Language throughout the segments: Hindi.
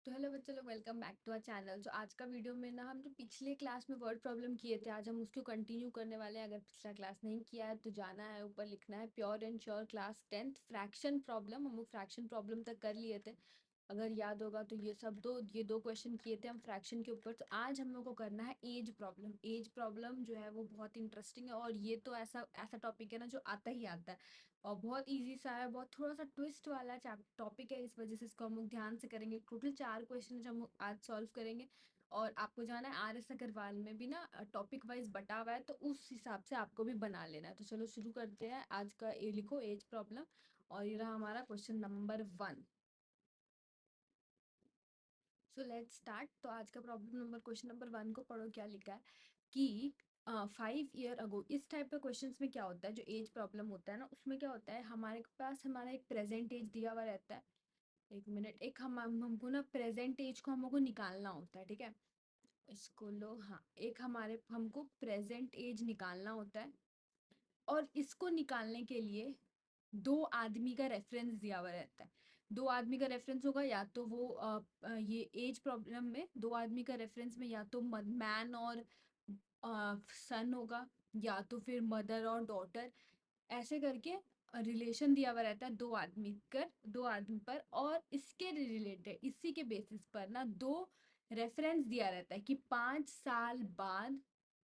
तो हेलो बच्चों लोग, welcome back to our channel. जो आज का वीडियो में ना, हम जो पिछले क्लास में वर्ड प्रॉब्लम किए थे, आज हम उसको कंटिन्यू करने वाले हैं। अगर पिछला क्लास नहीं किया है तो जाना है, ऊपर लिखना है pure and sure class 10th fraction problem. हम लोग फ्रैक्शन प्रॉब्लम तक कर लिए थे, अगर याद होगा तो। ये दो क्वेश्चन किए थे हम फ्रैक्शन के ऊपर। तो आज हम लोग को करना है एज प्रॉब्लम। एज प्रॉब्लम जो है वो बहुत इंटरेस्टिंग है, और ये तो ऐसा ऐसा टॉपिक है ना जो आता ही आता है, और बहुत इजी सा है, बहुत थोड़ा सा ट्विस्ट वाला टॉपिक है। इस वजह से इसको हम लोग ध्यान से करेंगे। टोटल 4 क्वेश्चन हम लोग आज सॉल्व करेंगे, और आपको जाना है आर एस अग्रवाल में भी ना, टॉपिक वाइज बटा हुआ है, तो उस हिसाब से आपको भी बना लेना है। तो चलो शुरू करते हैं आज का। ये लिखो एज प्रॉब्लम, और ये रहा हमारा question number 1। So let's start. तो आज का प्रॉब्लम नंबर क्वेश्चन नंबर 1 को पढ़ो, क्या लिखा है कि 5 ईयर अगो। इस टाइप के क्वेश्चंस में क्या होता है, जो एज प्रॉब्लम होता है ना, उसमें क्या होता है, हमारे पास हमारा एक प्रेजेंट एज दिया हुआ रहता है। एक मिनट, एक हमको ना प्रेजेंट एज को हमको निकालना होता है, ठीक है। इसको लो, हाँ, एक हमारे हमको प्रेजेंट एज निकालना होता है, और इसको निकालने के लिए दो आदमी का रेफरेंस दिया हुआ रहता है। दो आदमी का रेफरेंस होगा, या तो वो ये एज प्रॉब्लम में दो आदमी का रेफरेंस में या तो मैन और सन होगा, या तो फिर मदर और डॉटर, ऐसे करके रिलेशन दिया हुआ रहता है दो आदमी पर। और इसके रिलेटेड, इसी के बेसिस पर ना दो रेफरेंस दिया रहता है कि 5 साल बाद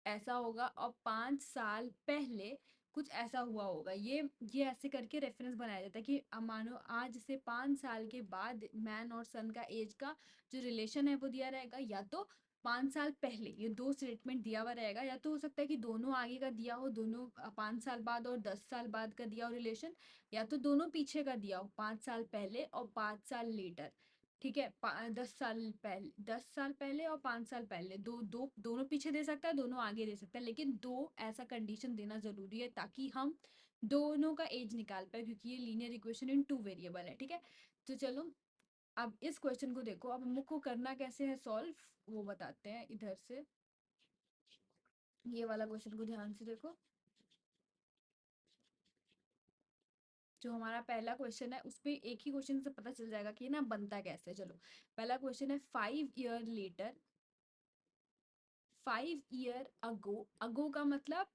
ऐसा होगा, और 5 साल पहले कुछ ऐसा हुआ होगा। ये ऐसे करके रेफरेंस बनाया जाता है कि मानो आज से 5 साल के बाद मैन और सन का एज का जो रिलेशन है वो दिया रहेगा, या तो 5 साल पहले। ये दो स्टेटमेंट दिया हुआ रहेगा, या तो हो सकता है कि दोनों आगे का दिया हो, दोनों 5 साल बाद और 10 साल बाद का दिया हो रिलेशन, या तो दोनों पीछे का दिया हो, 5 साल पहले और 5 साल लेटर। ठीक है, 10 साल पहले और 5 साल पहले, दोनों पीछे दे सकता है, दोनों आगे दे सकता है, लेकिन दो ऐसा कंडीशन देना जरूरी है ताकि हम दोनों का एज निकाल पाए, क्योंकि ये लीनियर इक्वेशन इन 2 वेरिएबल है, ठीक है। तो चलो, अब इस क्वेश्चन को देखो। अब हमको करना कैसे है सॉल्व, वो बताते हैं इधर से। ये वाला क्वेश्चन को ध्यान से देखो। जो हमारा पहला क्वेश्चन है, उस पे एक ही क्वेश्चन से पता चल जाएगा कि ये ना बनता कैसे है। चलो, पहला क्वेश्चन है 5 ईयर लेटर। 5 ईयर अगो, अगो का मतलब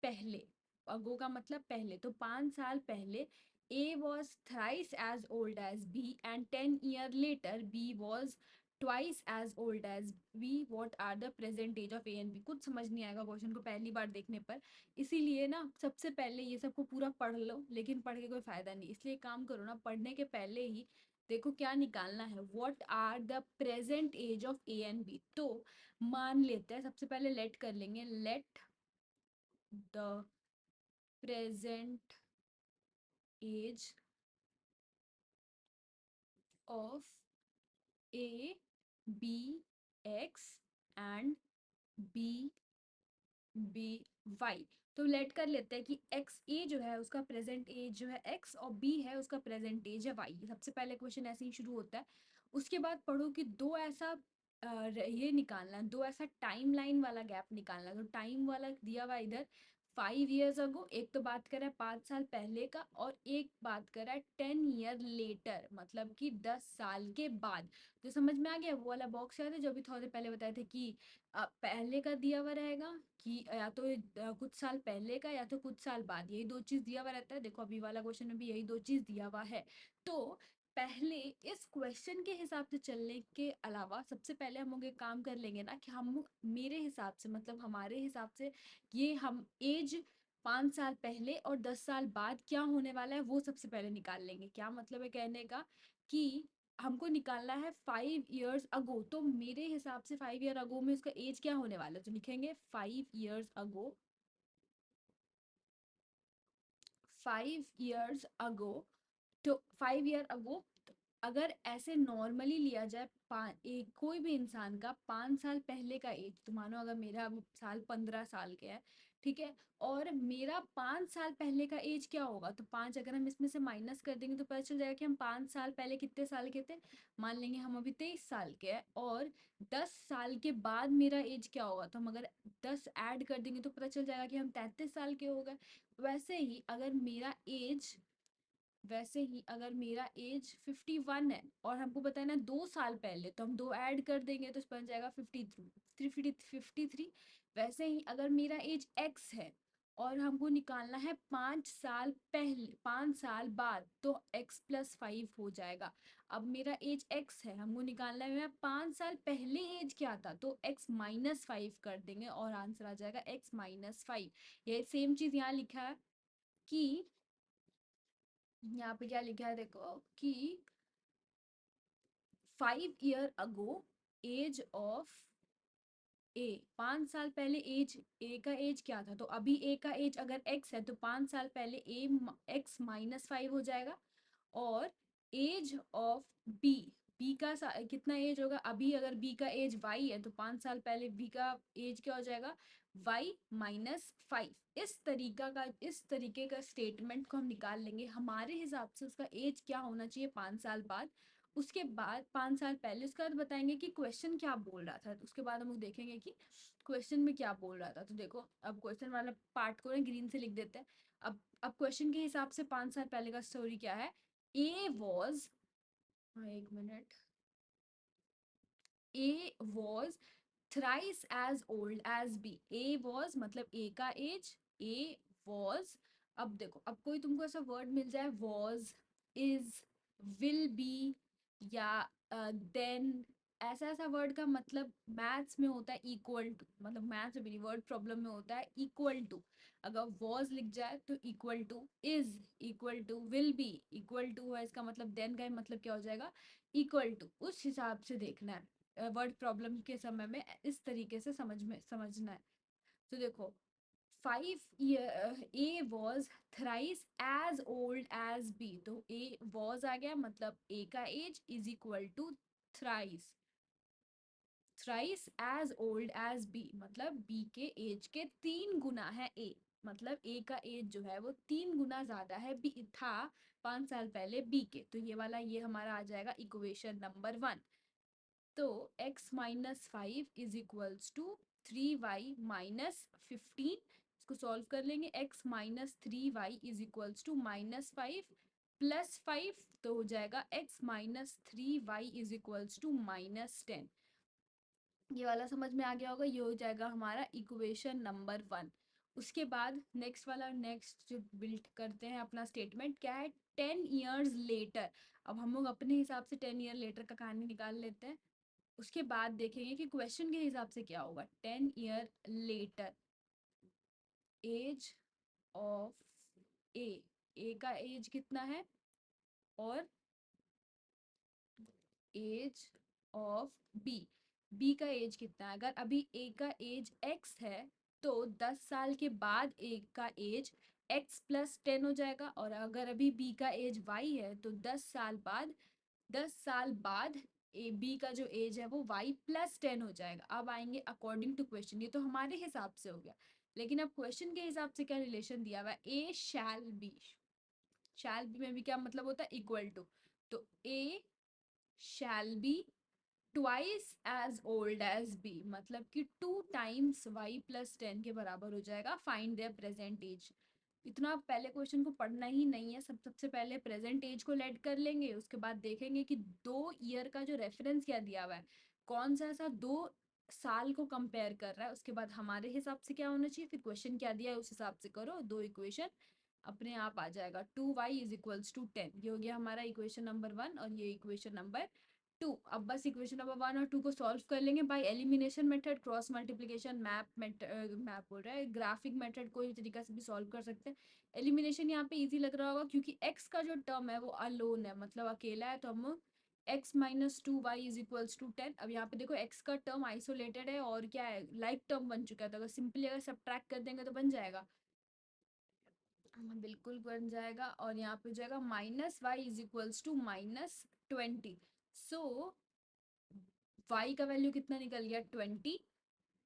पहले, अगो का मतलब पहले, तो 5 साल पहले A was thrice as old as B, and 10 year later B was twice as old as B. What are the present age of A and B. कुछ समझ नहीं आएगा क्वेश्चन को पहली बार देखने पर, इसीलिए ना सबसे पहले ये सबको पूरा पढ़ लो, लेकिन पढ़ के कोई फायदा नहीं। इसलिए काम करो ना, पढ़ने के पहले ही देखो क्या निकालना है। What are the present age of A and B. तो मान लेते हैं, सबसे पहले लेट कर लेंगे। Let the present age of A B x and B B Y. तो लेट कर लेते हैं कि एक्स ए जो है उसका प्रेजेंट एज जो है एक्स, और बी है उसका प्रेजेंट एज है वाई। सबसे पहले क्वेश्चन ऐसे ही शुरू होता है। उसके बाद पढ़ो कि दो ऐसा ये निकालना है, दो ऐसा टाइम लाइन वाला गैप निकालना है। तो टाइम वाला दिया हुआ इधर 5 ईयर्स अगो, एक तो बात कर रहा है 5 साल पहले का, और एक बात कर रहा है 10 ईयर लेटर, मतलब कि 10 साल के बाद। तो समझ में आ गया, वो वाला बॉक्स याद है जो अभी थोड़ी देर पहले बताए थे कि पहले का दिया हुआ रहेगा कि या तो कुछ साल पहले का, या तो कुछ साल बाद, यही दो चीज दिया हुआ रहता है। देखो अभी वाला क्वेश्चन में भी यही दो चीज दिया हुआ है। तो पहले इस क्वेश्चन के हिसाब से चलने के अलावा सबसे पहले हम लोग एक काम कर लेंगे ना, कि हम मेरे हिसाब से, मतलब हमारे हिसाब से, ये हम एज 5 साल पहले और 10 साल बाद क्या होने वाला है वो सबसे पहले निकाल लेंगे। क्या मतलब है कहने का, कि हमको निकालना है 5 ईयर्स अगो। तो मेरे हिसाब से 5 ईयर अगो में उसका एज क्या होने वाला है, तो लिखेंगे 5 ईयर्स अगो। 5 ईयर्स अगो, तो 5 ईयर अगो, अगर ऐसे नॉर्मली लिया जाए, एक कोई भी इंसान का 5 साल पहले का एज, तो मानो अगर मेरा अभी साल 15 साल के है, ठीक है, और मेरा 5 साल पहले का एज क्या होगा, तो 5 अगर हम इसमें से माइनस कर देंगे तो पता चल जाएगा कि हम 5 साल पहले कितने साल के थे। मान लेंगे हम अभी 23 साल के हैं, और 10 साल के बाद मेरा एज क्या होगा, तो हम अगर 10 ऐड कर देंगे तो पता चल जाएगा कि हम 33 साल के हो गए। वैसे ही अगर मेरा एज वैसे ही अगर मेरा एज 51 है और हमको पता है ना 2 साल पहले, तो हम 2 ऐड कर देंगे तो बन जाएगा 53। वैसे ही अगर मेरा एज एक्स है और हमको निकालना है 5 साल पहले, 5 साल बाद, तो x+5 हो जाएगा। अब मेरा एज एक्स है, हमको निकालना है मेरा 5 साल पहले एज क्या था, तो x-5 कर देंगे और आंसर आ जाएगा x-5। ये सेम चीज यहाँ लिखा है कि यहाँ पे क्या लिखा है देखो कि 5 year ago एज ऑफ ए, 5 साल पहले एज ए का एज क्या था, तो अभी ए का एज अगर एक्स है तो 5 साल पहले ए x-5 हो जाएगा। और एज ऑफ बी, बी का कितना एज होगा, अभी अगर बी का एज वाई है तो 5 साल पहले बी का एज क्या हो जाएगा, y-5। इस तरीके का स्टेटमेंट को हम निकाल लेंगे, हमारे हिसाब से उसका एज क्या होना चाहिए 5 साल बाद, उसके बाद 5 साल पहले, उसके बाद बताएंगे कि क्वेश्चन क्या बोल रहा था, उसके बाद हम लोग देखेंगे कि क्वेश्चन में क्या बोल रहा था। तो देखो अब क्वेश्चन वाला पार्ट को ना ग्रीन से लिख देते हैं। अब क्वेश्चन के हिसाब से 5 साल पहले का स्टोरी क्या है, ए वॉज, एक minute, A was thrice as old as B. A was मतलब ए का एज, ए वॉज, अब देखो अब कोई तुमको ऐसा वर्ड मिल जाए, वॉज, इज, विल बी, या देन, ऐसा ऐसा वर्ड का मतलब मैथ्स में होता है इक्वल टू, मतलब मैथ्स में भी वर्ड प्रॉब्लम में होता है इक्वल टू। अगर वॉज लिख जाए तो equal to, is equal to, will be equal to है, इसका मतलब देन का मतलब क्या हो जाएगा, इक्वल टू। उस हिसाब से देखना है वर्ड प्रॉब्लम के समय में, इस तरीके से समझना है। तो देखो 5 year A was thrice as old as B, तो ए वॉज आ गया मतलब ए का age is equal to thrice, thrice as old as B मतलब बी के एज के 3 गुना है ए, मतलब ए का एज जो है वो 3 गुना ज्यादा है बी था 5 साल पहले बी के। तो ये वाला ये हमारा आ जाएगा इक्वेशन नंबर 1। तो x-5 is equals to 3y-15, इसको सॉल्व कर लेंगे, x-3y इज इक्वल्स टू -5 + 5, तो हो जाएगा x-3y इज इक्वल्स टू -10। ये वाला समझ में आ गया होगा, ये हो जाएगा हमारा इक्वेशन नंबर 1। उसके बाद नेक्स्ट वाला, नेक्स्ट जो बिल्ड करते हैं अपना स्टेटमेंट क्या है, 10 years लेटर। अब हम लोग अपने हिसाब से 10 year लेटर का कहानी निकाल लेते हैं, उसके बाद देखेंगे कि क्वेश्चन के हिसाब से क्या होगा। 10 year लेटर, एज ऑफ ए, ए का एज कितना है और एज ऑफ बी, बी का एज कितना है। अगर अभी ए का एज एक्स है तो 10 साल के बाद ए का एज x+10 हो जाएगा, और अगर अभी बी का एज वाई है तो 10 साल बाद ए बी का जो एज है वो y+10 हो जाएगा। अब आएंगे अकॉर्डिंग टू क्वेश्चन, ये तो हमारे हिसाब से हो गया, लेकिन अब क्वेश्चन के हिसाब से क्या रिलेशन दिया हुआ है, ए शैल बी में भी क्या मतलब होता है, इक्वल टू। तो A shall be twice as old as B, मतलब कि 2 टाइम्स y+10 के बराबर हो जाएगा। Find their present age. इतना पहले क्वेश्चन को पढ़ना ही नहीं है, सबसे पहले प्रेजेंट एज को लेट कर लेंगे, उसके बाद देखेंगे कि 2 ईयर का जो रेफरेंस क्या दिया हुआ है, कौन सा ऐसा 2 साल को कंपेयर कर रहा है, उसके बाद हमारे हिसाब से क्या होना चाहिए, फिर क्वेश्चन क्या दिया है उस हिसाब से करो, दो इक्वेशन अपने आप आ जाएगा। 2y=10, ये हो गया हमारा इक्वेशन नंबर 1 और ये इक्वेशन नंबर 2। अब बस इक्वेशन नंबर 1 और 2 को सॉल्व कर लेंगे by elimination method, cross multiplication, map बोल रहा है, ग्राफिक मेथड, कोई तरीका से भी सॉल्व कर सकते हैं। एलिमिनेशन यहाँ पे इजी लग रहा होगा क्योंकि x का जो टर्म है वो अलोन है, मतलब अकेला है, तो हम x-2y=10। अब यहाँ पे देखो x का टर्म आइसोलेटेड है और क्या है, लाइक टर्म बन चुका है, तो अगर सिंपली अगर सब्ट्रैक्ट कर देंगे तो बन जाएगा, बिल्कुल बन जाएगा। और यहाँ पे हो जाएगा -y=-20। सो y का वैल्यू कितना निकल गया, 20।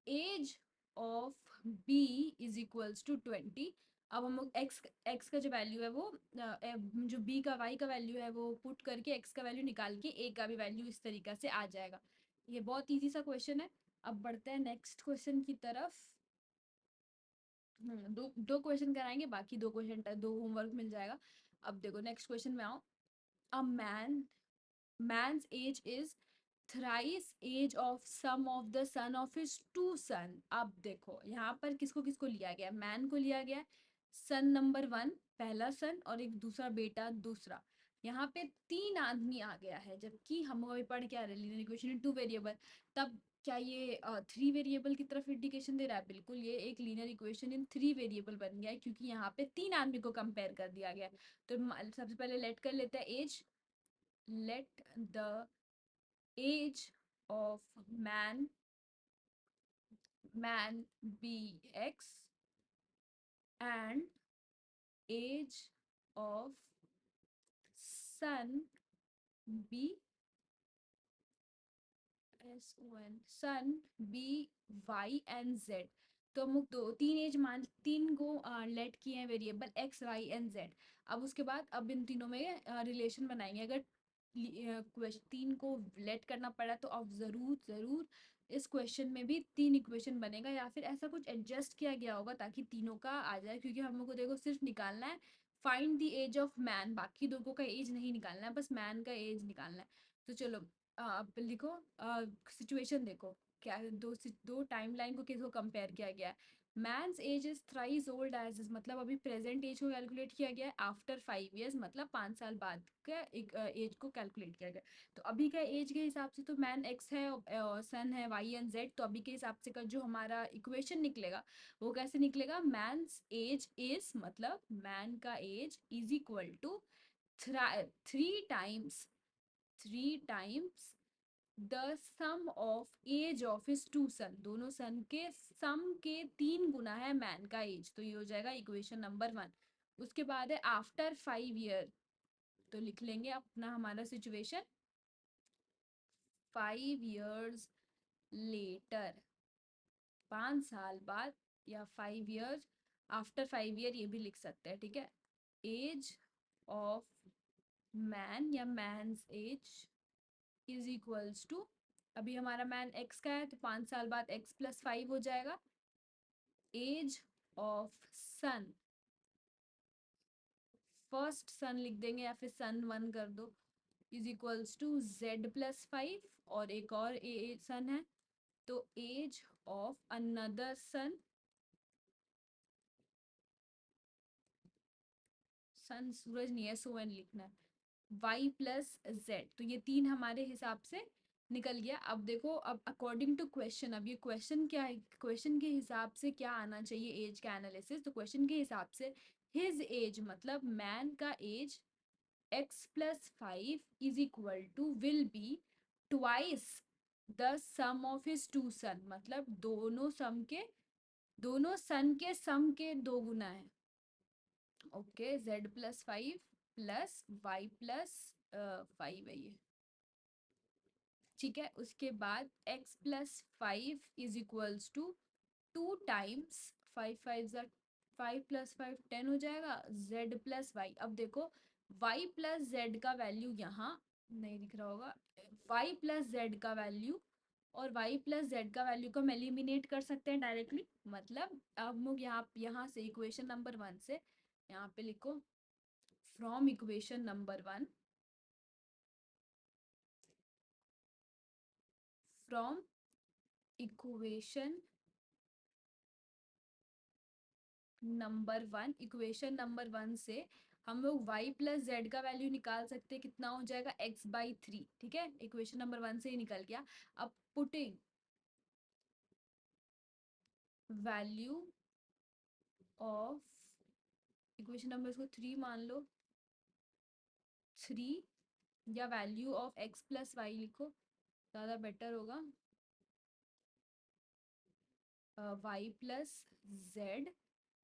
Age of b is equals to 20। अब हम लोग x का जो वैल्यू है वो जो b का y का वैल्यू है वो पुट करके x का वैल्यू निकाल के a का भी वैल्यू इस तरीका से आ जाएगा। ये बहुत इजी सा क्वेश्चन है। अब बढ़ते हैं नेक्स्ट क्वेश्चन की तरफ। दो दो क्वेश्चन कराएंगे, बाकी 2 क्वेश्चन 2 होमवर्क मिल जाएगा। अब देखो नेक्स्ट क्वेश्चन में आओ। अ man's age is thrice age of sum of the son of his two son। अब देखो यहाँ पर किसको किसको लिया गया, मैन को लिया गया, सन नंबर वन पहला सन और एक दूसरा बेटा दूसरा। यहाँ पे तीन आदमी आ गया है, जबकि हम अभी पढ़ क्या रहे, linear equation in two variable. तब क्या ये थ्री वेरिएबल की तरफ इंडिकेशन दे रहा है? बिल्कुल, ये एक linear equation in three variable बन गया है, क्योंकि यहाँ पे तीन आदमी को कंपेयर कर दिया गया है। तो सबसे पहले लेट कर लेते हैं as. let the age of man be x and age of son be son be y and z। तो हम लोग दो तीन एज मान तीन को लेट किए हैं variable x y and z। अब उसके बाद अब इन तीनों में रिलेशन बनाएंगे। अगर तीन को लेट करना पड़ा तो अब जरूर जरूर इस क्वेश्चन में भी तीन इक्वेशन बनेगा, या फिर ऐसा कुछ एडजस्ट किया गया होगा ताकि तीनों का आ जाए, क्योंकि हम लोग को देखो सिर्फ निकालना है find the age of man, बाकी दोनों का एज नहीं निकालना है, बस मैन का एज निकालना है। तो चलो अब लिखो सिचुएशन देखो, क्या दो टाइमलाइन को किसको कंपेयर किया गया है। Man's age is thrice old age is, मतलब अभी प्रेजेंट एज को कैलकुलेट किया गया है, आफ्टर 5 years मतलब 5 साल बाद का एक एज को कैलकुलेट किया गया। तो अभी का एज के हिसाब से तो मैन एक्स है और सन है वाई एंड जेड, तो अभी के हिसाब से का जो हमारा इक्वेशन निकलेगा वो कैसे निकलेगा, मैंस एज इज मतलब मैन का age is equal to three times the sum of age of his two son, दोनों सन के सम के तीन गुना है मैन का एज, तो ये हो जाएगा इक्वेशन नंबर वन। उसके बाद है आफ्टर 5 year, तो लिख लेंगे अपना हमारा सिचुएशन 5 years लेटर, 5 साल बाद, या 5 years आफ्टर 5 year ये भी लिख सकते हैं, ठीक है। एज ऑफ मैन या man's age is equals to, अभी हमारा मैन एक्स का है तो 5 साल बाद x+5 हो जाएगा। एज ऑफ सन, फर्स्ट सन लिख देंगे या फिर सन वन कर दो, इज इक्वल्स टू z+5, और एक और सन है तो एज ऑफ अनदर सन, सन सूरज नहीं है सो एन लिखना है, y+z। तो ये तीन हमारे हिसाब से निकल गया। अब देखो, अब अकॉर्डिंग टू क्वेश्चन, अब ये क्वेश्चन क्या है, क्वेश्चन के हिसाब से क्या आना चाहिए एज का एनालिसिस, तो क्वेश्चन के हिसाब से हिज एज मतलब मैन का age x+5 is equal to will be twice the sum of his two son, मतलब दोनों सन के सम के दो गुना है। ओके, z+5 प्लस y+5 है ये, ठीक है। उसके बाद x+5 is equals to 2 times 5 10 हो जाएगा, z+y। अब देखो y+z का वैल्यू यहाँ नहीं दिख रहा होगा, y+z का वैल्यू और y+z का वैल्यू को हम एलिमिनेट कर सकते हैं डायरेक्टली, मतलब अब हम लोग यहाँ से इक्वेशन नंबर वन से यहाँ पे लिखो from equation number one, from equation equation number one से हम लोग y+z का वैल्यू निकाल सकते हैं, कितना हो जाएगा x/3, ठीक है। इक्वेशन नंबर वन से ही निकल गया। अब putting value of equation number इसको 3 मान लो, 3, या वैल्यू ऑफ x+y लिखो, ज़्यादा बेटर होगा, y+z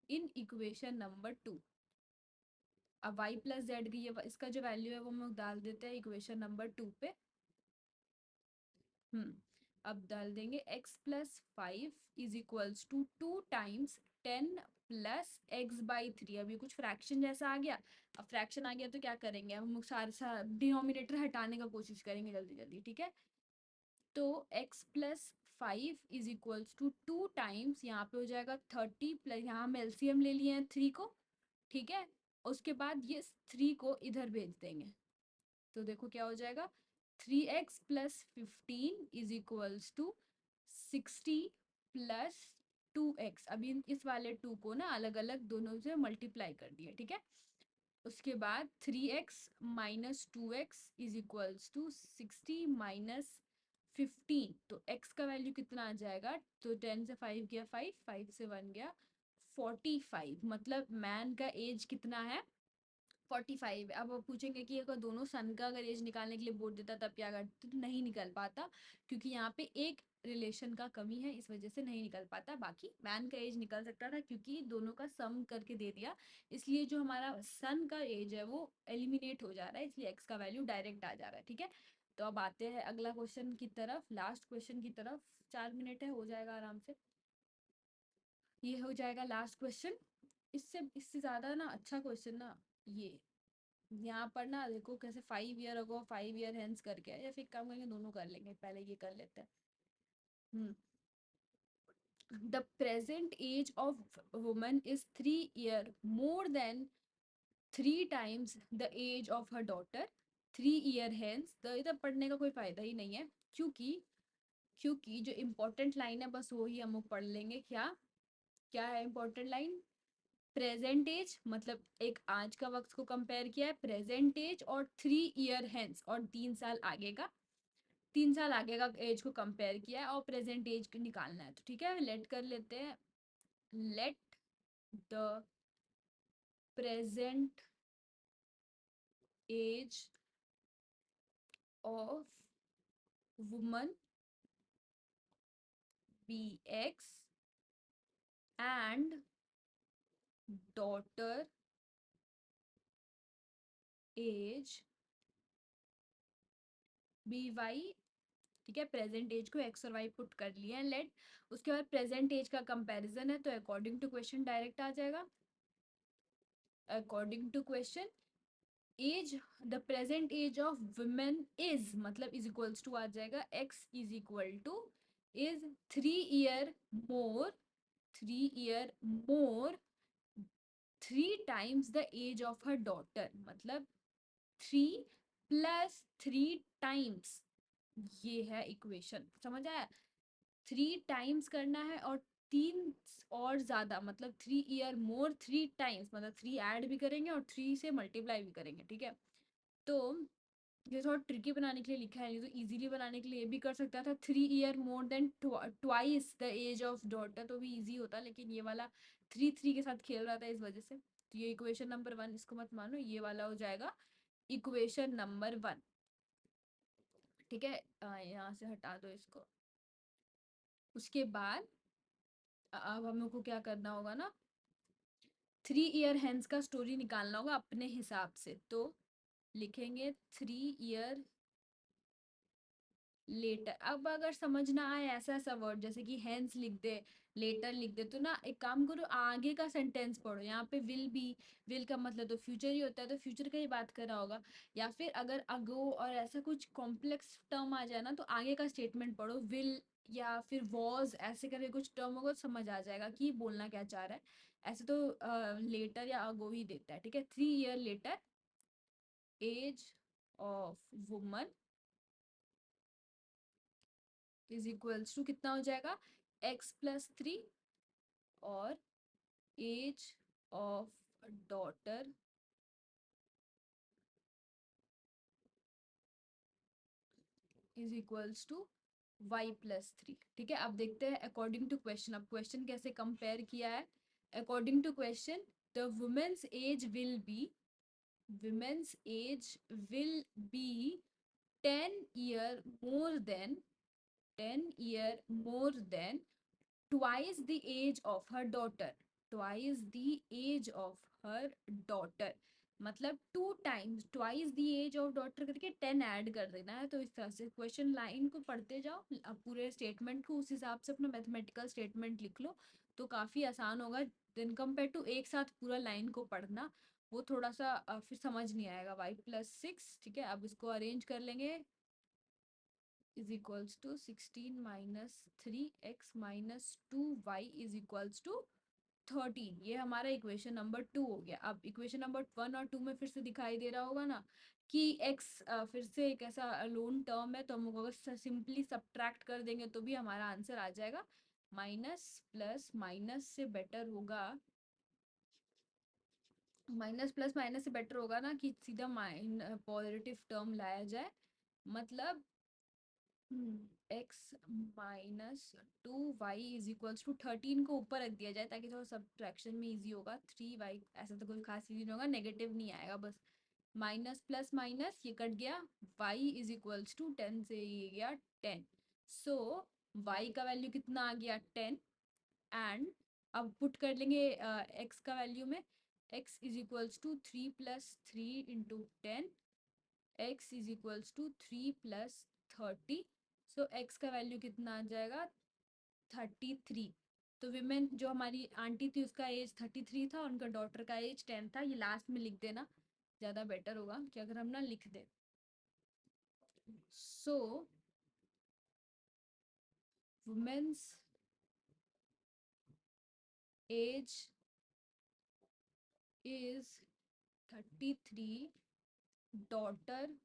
in equation number two. अब y+z की ये इसका जो वैल्यू है वो हम लोग डाल देते हैं इक्वेशन नंबर टू पे। अब डाल देंगे x+5 is equals to 2 times 10 plus x/3। अभी कुछ फ्रैक्शन जैसा आ गया, अब फ्रैक्शन आ गया तो क्या करेंगे, अब हम सारा डिनोमिनेटर हटाने का कोशिश करेंगे जल्दी जल्दी, ठीक है। तो x+5 is equals to 2 times, यहाँ पे हो जाएगा 30 प्लस, यहाँ हम एलसीएम ले लिए हैं 3 को, ठीक है। उसके बाद ये 3 को इधर भेज देंगे, तो देखो क्या हो जाएगा, 3x + 15 is equals to 60 + 2x। अभी इस वाले 2 को ना अलग अलग दोनों से मल्टीप्लाई कर दिया, ठीक है। उसके बाद 3x - 2x is equals to 60 - 15। तो x का वैल्यू कितना आ जाएगा, तो 10 से 5 गया 5, 5 से 1 गया 45। मतलब मैन का एज कितना है, 45। अब वो पूछेंगे कि अगर दोनों सन का अगर एज निकालने के लिए बोल देता तब क्या करते, तो नहीं निकल पाता, क्योंकि यहाँ पे एक रिलेशन का कमी है, इस वजह से नहीं निकल पाता। बाकी मैन का एज निकल सकता था, क्योंकि दोनों का सम करके दे दिया, इसलिए जो हमारा सन का एज है वो एलिमिनेट हो जा रहा है, इसलिए एक्स का वैल्यू डायरेक्ट आ जा रहा है, ठीक है। तो अब आते हैं अगला क्वेश्चन की तरफ, लास्ट क्वेश्चन की तरफ। 4 मिनट है, हो जाएगा आराम से। ये हो जाएगा लास्ट क्वेश्चन। इससे इससे ज्यादा ना अच्छा क्वेश्चन ना, ये यहाँ पर ना देखो कैसे 5 ईयर अगो 5 ईयर हेंस करके है, या फिर काम करेंगे दोनों कर लेंगे, पहले ये कर लेते हैं। Hmm the present age of woman is 3 year more than 3 times the age of her daughter 3 year hence. तो इधर पढ़ने का कोई फायदा ही नहीं है, क्योंकि क्योंकि जो इम्पोर्टेंट लाइन है बस वही हम लोग पढ़ लेंगे। क्या क्या है इम्पोर्टेंट लाइन, प्रेजेंट एज मतलब एक आज का वक्त को कंपेयर किया है, प्रेजेंट एज और 3 ईयर हेंस और 3 साल आगे का, 3 साल आगे का एज को कंपेयर किया है और प्रेजेंट एज को निकालना है। तो ठीक है, लेट कर लेते हैं। Let the present age of woman be x and daughter age be y. ठीक है, प्रेजेंट एज को एक्स और वाई पुट कर लिया है, लेट। उसके बाद प्रेजेंट एज का कंपैरिजन है, तो अकॉर्डिंग टू क्वेश्चन डायरेक्ट आ जाएगा। According to question age, the present age of women is मतलब इज इक्वल्स टू आ जाएगा, x is equal to is 3 year more, 3 year more 3 times the age of her daughter, मतलब 3 + 3 times। ये है इक्वेशन, समझ आया। 3 times करना है और 3 और ज्यादा, मतलब 3 ईयर मोर 3 times, मतलब 3 ऐड भी करेंगे और 3 से मल्टीप्लाई भी करेंगे, ठीक है। तो ये थोड़ा ट्रिकी बनाने के लिए लिखा है, नहीं तो इजीली बनाने के लिए ये भी कर सकता था, 3 year more than twice the age of daughter, तो भी इजी होता, लेकिन ये वाला 3 3 के साथ खेल रहा था, इस वजह से। तो ये इक्वेशन नंबर 1, इसको मत मानो, ये वाला हो जाएगा इक्वेशन नंबर 1। ठीक है, यहाँ से हटा दो इसको। उसके बाद अब हम लोग को क्या करना होगा ना, 3 ईयर हेंस का स्टोरी निकालना होगा अपने हिसाब से। तो लिखेंगे 3 ईयर लेटर। अब अगर समझ ना आए ऐसा ऐसा वर्ड जैसे कि हेंस लिख दे, लेटर लिख दे, तो ना एक काम करो, आगे का सेंटेंस पढ़ो। यहाँ पे विल बी, विल का मतलब तो फ्यूचर ही होता है, तो फ्यूचर का ही बात कर रहा होगा। या फिर अगर अगो और ऐसा कुछ कॉम्प्लेक्स टर्म आ जाए ना, तो आगे का स्टेटमेंट पढ़ो, विल या फिर वॉज ऐसे करके कुछ टर्म होगा, तो समझ आ जाएगा कि बोलना क्या चाह रहा है। ऐसे तो लेटर या अगो ही देता है, ठीक है। 3 year later age of woman is equals to कितना हो जाएगा, x + 3 और age of daughter is equals to y + 3। ठीक है, अब देखते हैं अकॉर्डिंग टू क्वेश्चन, अब क्वेश्चन कैसे कंपेयर किया है। According to question the women's age will be, women's age will be 10 year more than 10 year more than twice the age of her daughter, twice the age of her daughter, मतलब 2 times twice the age of daughter करके 10 ऐड कर देना है। तो इस तरह से क्वेश्चन लाइन को पढ़ते जाओ, अब पूरे स्टेटमेंट को उस हिसाब से अपना मैथमेटिकल स्टेटमेंट लिख लो, तो काफ़ी आसान होगा। देन कंपेयर टू एक साथ पूरा लाइन को पढ़ना, वो थोड़ा सा फिर समझ नहीं आएगा। y + 6, ठीक है। अब इसको अरेंज कर लेंगे, is equals to 16 - 3x - 2y is equals to 13, ये हमारा इक्वेशन नंबर 2 हो गया। अब इक्वेशन नंबर 1 और 2 में फिर से दिखाई दे रहा होगा ना कि x फिर से एक ऐसा लोन टर्म है, तो हम लोग अगर सिंपली सब्ट्रैक्ट कर देंगे तो भी हमारा आंसर आ जाएगा। माइनस प्लस माइनस से बेटर होगा, माइनस प्लस माइनस से बेटर होगा ना कि सीधा पॉजिटिव टर्म लाया जाए। मतलब x minus 2 y is equals to 13 को ऊपर रख दिया जाए ताकि थोड़ा सब्ट्रैक्शन में इजी होगा। 3 वाई ऐसा तो कोई खास इजी नहीं होगा, नेगेटिव नहीं आएगा, बस माइनस प्लस माइनस ये कट गया। वाई इज इक्वल्स टू 10 से ये गया 10। सो वाई का वैल्यू कितना आ गया 10। एंड अब पुट कर लेंगे एक्स का वैल्यू में। X is equals to 3 + 3 × 10, x is equals to 3 + 30। So x का वैल्यू कितना आ जाएगा 33। तो विमेन जो हमारी आंटी थी उसका एज 33 था, उनका डॉटर का एज 10 था। ये लास्ट में लिख देना, ज़्यादा बेटर होगा कि अगर हम ना लिख दें। So woman's age is 33, daughter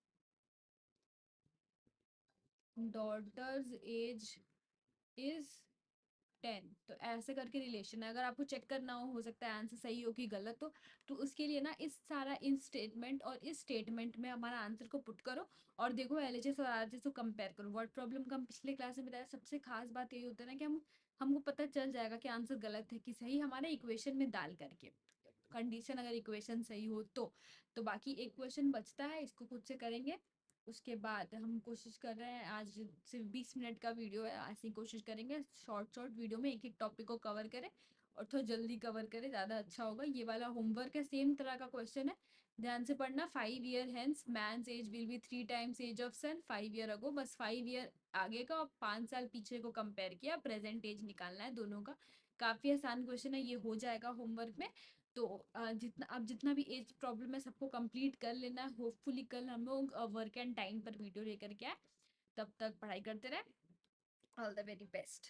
daughter's age is 10। तो ऐसे करके रिलेशन है, अगर आपको चेक करना हो सकता है आंसर सही हो कि गलत हो, तो उसके लिए ना इस सारा इन स्टेटमेंट और इस स्टेटमेंट में हमारा आंसर को पुट करो और देखो एलएचएस और आरएचएस को कंपेयर करो। वर्ड प्रॉब्लम का हम पिछले क्लास में बताया, सबसे खास बात यही होता है ना कि हमको पता चल जाएगा कि आंसर गलत है कि सही हमारे इक्वेशन में डाल करके, कंडीशन अगर इक्वेशन सही हो तो बाकी एक क्वेश्चन बचता है, इसको खुद से करेंगे। उसके बाद हम कोशिश कर रहे हैं, आज सिर्फ 20 मिनट का वीडियो है, ऐसी कोशिश करेंगे शॉर्ट शॉर्ट वीडियो में एक एक टॉपिक को कवर करें और थोड़ा जल्दी कवर करें, ज़्यादा अच्छा होगा। ये वाला होमवर्क है, सेम तरह का क्वेश्चन है, ध्यान से पढ़ना। 5 year hence man's age will be 3 times age of son 5 year ago. बस 5 ईयर आगे का और 5 साल पीछे को कंपेयर किया, प्रेजेंट एज निकालना है दोनों का। काफ़ी आसान क्वेश्चन है, ये हो जाएगा होमवर्क में। तो जितना भी एज प्रॉब्लम है सबको कंप्लीट कर लेना है। होपफुली कल हम लोग वर्क एंड टाइम पर वीडियो लेकर के आए। तब तक पढ़ाई करते रहे। All the very best.